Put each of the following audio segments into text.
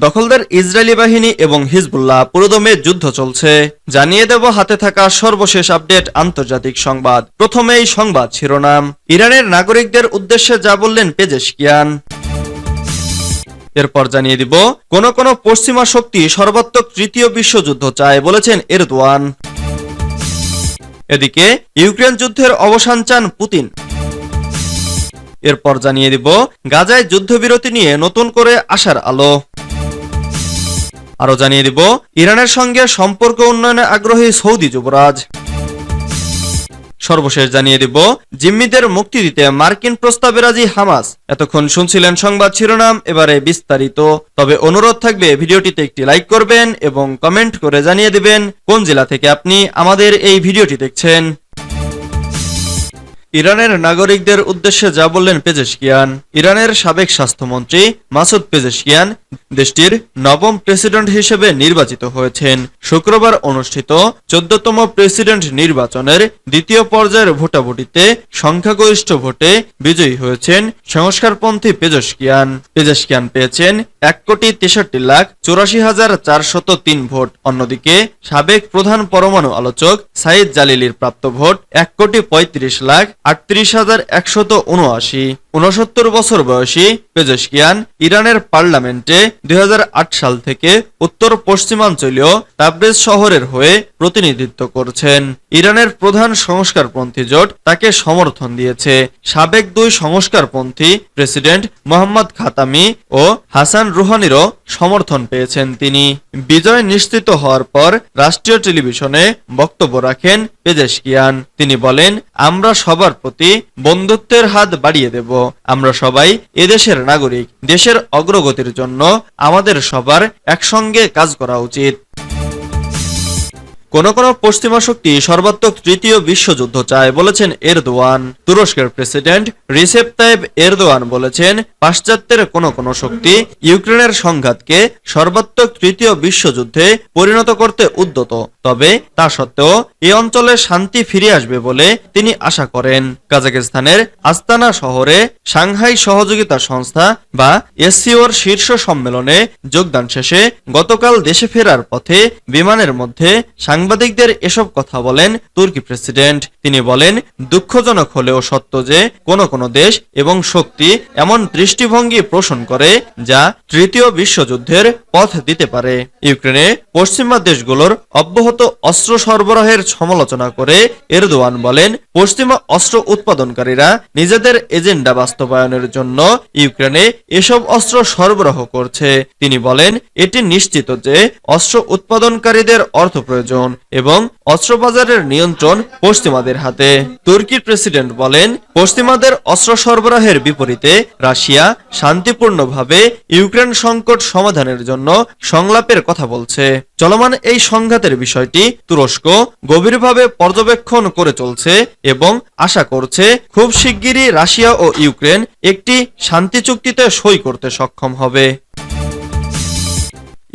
দখলদার ইসরায়েলি বাহিনী এবং হিজবুল্লাহ পুরোদমে যুদ্ধ চলছে। জানিয়ে দেব হাতে থাকা সর্বশেষ আপডেট আন্তর্জাতিক সংবাদ। প্রথমেই সংবাদ শিরোনাম। ইরানের নাগরিকদের উদ্দেশ্যে যা বললেন পেজেশকিয়ান। এরপর জানিয়ে দিব কোন কোন পশ্চিমা শক্তি সর্বাত্মক তৃতীয় বিশ্বযুদ্ধ চায় বলেছেন এরদোয়ান। এদিকে ইউক্রেন যুদ্ধের অবসান চান পুতিন। এরপর জানিয়ে দিব গাজায় যুদ্ধবিরতি নিয়ে নতুন করে আশার আলো। আরো জানিয়ে দিব ইরানের সঙ্গে সম্পর্ক উন্নয়নে আগ্রহী সৌদি যুবরাজ। সর্বশেষ জানিয়ে দিব জিম্মিদের মুক্তি দিতে মার্কিন প্রস্তাবে রাজি হামাস। এতক্ষণ শুনছিলেন সংবাদ শিরোনাম, এবারে বিস্তারিত। তবে অনুরোধ থাকবে ভিডিওটিতে একটি লাইক করবেন এবং কমেন্ট করে জানিয়ে দিবেন কোন জেলা থেকে আপনি আমাদের এই ভিডিওটি দেখছেন। ইরানের নাগরিকদের উদ্দেশ্যে যা বললেন পেজেশকিয়ান। ইরানের সাবেক স্বাস্থ্যমন্ত্রী মাসুদ পেজেশকিয়ান দেশটির নবম প্রেসিডেন্ট হিসেবে নির্বাচিত হয়েছেন। শুক্রবার অনুষ্ঠিত 14তম প্রেসিডেন্ট নির্বাচনের দ্বিতীয় পর্যায়ের ভোটাভুটিতে সংখ্যাগরিষ্ঠ ভোটে বিজয়ী হয়েছেন সংস্কারপন্থী পেজেশকিয়ান। পেজেশকিয়ান পেয়েছেন 1,63,84,403 ভোট। অন্যদিকে সাবেক প্রধান পরমাণু আলোচক সাইদ জালিলির প্রাপ্ত ভোট 1,35,38,179। 69 বছর বয়সী পেজেশকিয়ান ইরানের পার্লামেন্টে 2008 সাল থেকে উত্তর পশ্চিমাঞ্চলীয় তাবরেজ শহরের হয়ে প্রতিনিধিত্ব করছেন। ইরানের প্রধান সংস্কারপন্থী জোট তাকে সমর্থন দিয়েছে। সাবেক দুই সংস্কারপন্থী প্রেসিডেন্ট মোহাম্মদ খাতামি ও হাসান রুহানিরও সমর্থন পেয়েছেন তিনি। বিজয় নিশ্চিত হওয়ার পর রাষ্ট্রীয় টেলিভিশনে বক্তব্য রাখেন পেজেশকিয়ান। তিনি বলেন, আমরা সবার প্রতি বন্ধুত্বের হাত বাড়িয়ে দেব। আমরা সবাই এদেশের নাগরিক। দেশের অগ্রগতির জন্য আমাদের সবার একসঙ্গে কাজ করা উচিত। কোন কোন পশ্চিমা শক্তি সর্বাত্মক তৃতীয় বিশ্বযুদ্ধ চায় বলেছেন এরদোয়ান। তুরস্কের প্রেসিডেন্ট রিসেপ তাইব এরদোয়ান বলেছেন, পাশ্চাত্যের কোন কোন শক্তি ইউক্রেনের সংঘাতকে সর্বাত্মক তৃতীয় বিশ্বযুদ্ধে পরিণত করতে উদ্যত। তবে তা সত্ত্বেও এই অঞ্চলে শান্তি ফিরে আসবে বলে তিনি আশা করেন। কাজাকিস্তানের আস্তানা শহরে সাংহাই সহযোগিতা সংস্থা বা এসসিওর শীর্ষ সম্মেলনে যোগদান শেষে গতকাল দেশে ফেরার পথে বিমানের মধ্যে সাংবাদিকদের এসব কথা বলেন তুর্কি প্রেসিডেন্ট। তিনি বলেন, দুঃখজনক হলেও সত্য যে কোন কোন দেশ এবং শক্তি এমন দৃষ্টিভঙ্গি পোষণ করে যা তৃতীয় বিশ্বযুদ্ধের পথ দিতে পারে। ইউক্রেনে পশ্চিমা দেশগুলোর অব্যাহত অস্ত্র সরবরাহের সমালোচনা করে এরদোয়ান বলেন, পশ্চিমা অস্ত্র উৎপাদনকারীরা নিজেদের এজেন্ডা বাস্তবায়নের জন্য ইউক্রেনে এসব অস্ত্র সরবরাহ করছে। তিনি বলেন, এটি নিশ্চিত যে অস্ত্র উৎপাদনকারীদের অর্থ প্রয়োজন এবং অস্ত্রবাজারের নিয়ন্ত্রণ পশ্চিমাদের হাতে। তুর্কির প্রেসিডেন্ট বলেন, পশ্চিমাদের অস্ত্র সরবরাহের বিপরীতে রাশিয়া শান্তিপূর্ণভাবে ইউক্রেন সংকট সমাধানের জন্য সংলাপের কথা বলছে। চলমান এই সংঘাতের বিষয়টি তুরস্ক গভীরভাবে পর্যবেক্ষণ করে চলছে এবং আশা করছে খুব শিগগিরই রাশিয়া ও ইউক্রেন একটি শান্তি চুক্তিতে সই করতে সক্ষম হবে।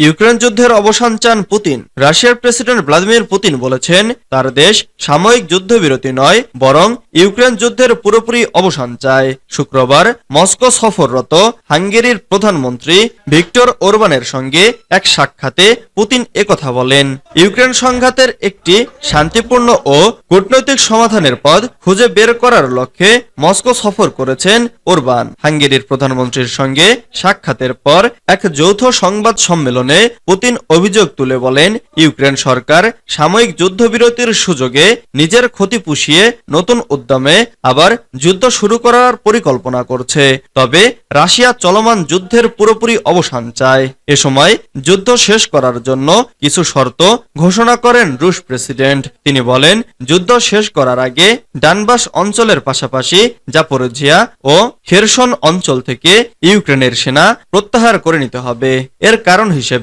ইউক্রেন যুদ্ধের অবসান চান পুতিন। রাশিয়ার প্রেসিডেন্ট ভ্লাদিমির পুতিন বলেছেন, তার দেশ সাময়িক যুদ্ধবিরতি নয় বরং ইউক্রেন যুদ্ধের পুরোপুরি অবসান চায়। শুক্রবার মস্কো সফররত হাঙ্গেরির প্রধানমন্ত্রী ভিক্টর ওরবানের সঙ্গে এক সাক্ষাতে পুতিন একথা বলেন। ইউক্রেন সংঘাতের একটি শান্তিপূর্ণ ও কূটনৈতিক সমাধানের পথ খুঁজে বের করার লক্ষ্যে মস্কো সফর করেছেন ওরবান। হাঙ্গেরির প্রধানমন্ত্রীর সঙ্গে সাক্ষাতের পর এক যৌথ সংবাদ সম্মেলনে পুতিন অভিযোগ তুলে বলেন, ইউক্রেন সরকার সাময়িক যুদ্ধবিরতির সুযোগে নিজের ক্ষতি পুষিয়ে নতুন উদ্যমে আবার যুদ্ধ শুরু করার পরিকল্পনা করছে। তবে রাশিয়া চলমান যুদ্ধের পুরোপুরি অবসান চায়। এ সময় যুদ্ধ শেষ করার জন্য কিছু শর্ত ঘোষণা করেন রুশ প্রেসিডেন্ট। তিনি বলেন, যুদ্ধ শেষ করার আগে ডানবাস অঞ্চলের পাশাপাশি জাপোরিজিয়া ও খেরসন অঞ্চল থেকে ইউক্রেনের সেনা প্রত্যাহার করে নিতে হবে। এর কারণ হিসেবে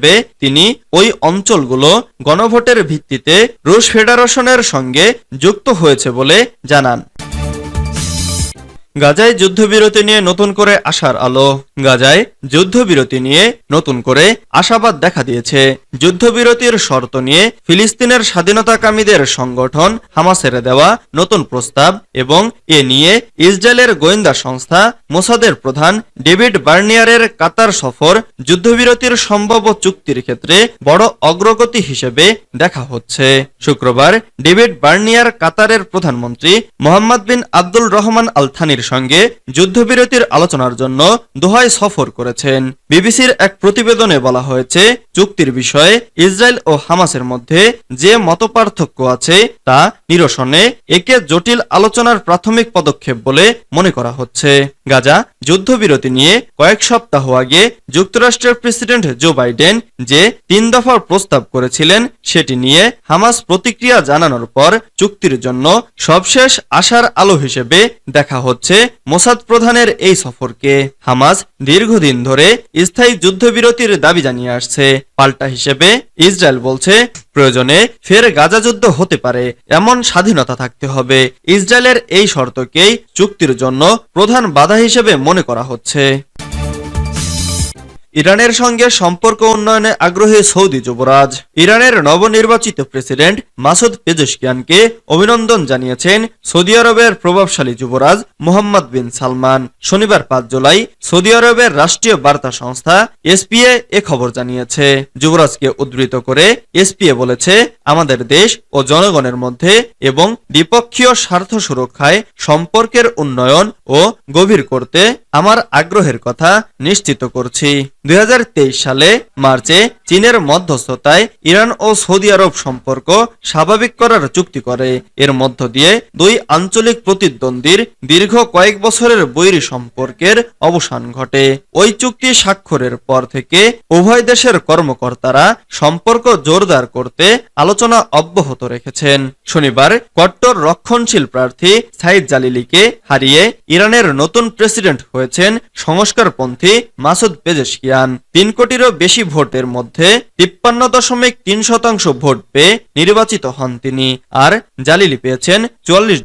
তিনি ওই অঞ্চলগুলো গণভোটের ভিত্তিতে রুশ ফেডারেশনের সঙ্গে যুক্ত হয়েছে বলে জানান। গাজায় যুদ্ধবিরতি নিয়ে নতুন করে আশার আলো। গাজায় যুদ্ধবিরতি নিয়ে নতুন করে আশাবাদ দেখা দিয়েছে। যুদ্ধবিরতির শর্ত নিয়ে ফিলিস্তিনের স্বাধীনতাকামীদের সংগঠন হামাসের দেওয়া নতুন প্রস্তাব এবং এ নিয়ে ইসরায়েলের গোয়েন্দা সংস্থা মোসাদের প্রধান ডেভিড বার্নিয়ারের কাতার সফর যুদ্ধবিরতির সম্ভাব্য চুক্তির ক্ষেত্রে বড় অগ্রগতি হিসেবে দেখা হচ্ছে। শুক্রবার ডেভিড বার্নিয়ার কাতারের প্রধানমন্ত্রী মোহাম্মদ বিন আব্দুল রহমান আল থানির সঙ্গে যুদ্ধবিরতির আলোচনার জন্য দোহায় সফর করেছেন। বিবিসির এক প্রতিবেদনে বলা হয়েছে, চুক্তির বিষয়ে ইসরায়েল ও হামাসের মধ্যে যে মতপার্থক্য আছে তা নিরসনে একে জটিল আলোচনার প্রাথমিক পদক্ষেপ বলে মনে করা হচ্ছে। গাজা যুদ্ধবিরতি নিয়ে কয়েক সপ্তাহ আগে যুক্তরাষ্ট্রের প্রেসিডেন্ট জো বাইডেন যে 3 দফার প্রস্তাব করেছিলেন সেটি নিয়ে হামাস প্রতিক্রিয়া জানানোর পর চুক্তির জন্য সবশেষ আশার আলো হিসেবে দেখা হচ্ছে মোসাদ প্রধানের এই সফরকে। হামাস দীর্ঘদিন ধরে স্থায়ী যুদ্ধবিরতির দাবি জানিয়ে আসছে। পাল্টা হিসেবে ইসরায়েল বলছে, প্রয়োজনে ফের গাজা যুদ্ধ হতে পারে, এমন স্বাধীনতা থাকতে হবে। ইসরায়েলের এই শর্তকেই চুক্তির জন্য প্রধান বাধা হিসেবে মনে করা হচ্ছে। ইরানের সঙ্গে সম্পর্ক উন্নয়নে আগ্রহী সৌদি যুবরাজ। ইরানের নবনির্বাচিত প্রেসিডেন্ট মাসুদ পেজেশকিয়ানকে অভিনন্দন জানিয়েছেন সৌদি আরবের প্রভাবশালী যুবরাজ মোহাম্মদ বিন সালমান। শনিবার 5 জুলাই সৌদি আরবের রাষ্ট্রীয় বার্তা সংস্থা এসপিএ এ খবর জানিয়েছে। যুবরাজকে উদ্ধৃত করে এসপিএ বলেছে, আমাদের দেশ ও জনগণের মধ্যে এবং দ্বিপক্ষীয় স্বার্থ সুরক্ষায় সম্পর্কের উন্নয়ন ও গভীর করতে আমার আগ্রহের কথা নিশ্চিত করছি। 2023 সালে মার্চে চীনের মধ্যস্থতায় ইরান ও সৌদি আরব সম্পর্ক স্বাভাবিক করার চুক্তি করে। এর মধ্য দিয়ে দুই আঞ্চলিক প্রতিদ্বন্দ্বীর দীর্ঘ কয়েক বছরের বৈরী সম্পর্কের অবসান ঘটে। ওই চুক্তি স্বাক্ষরের পর থেকে উভয় দেশের কর্মকর্তারা সম্পর্ক জোরদার করতে আলোচনা অব্যাহত রেখেছেন। শনিবার কট্টর রক্ষণশীল প্রার্থী সাইদ জালিলিকে হারিয়ে ইরানের নতুন প্রেসিডেন্ট হয়েছেন সংস্কারপন্থী মাসুদ পেজেশকিয়ান। 3 কোটিরও বেশি ভোটের মধ্যে 53.3% ভোট পেয়ে নির্বাচিত হন তিনি, আর জালিলি পেয়েছেন 44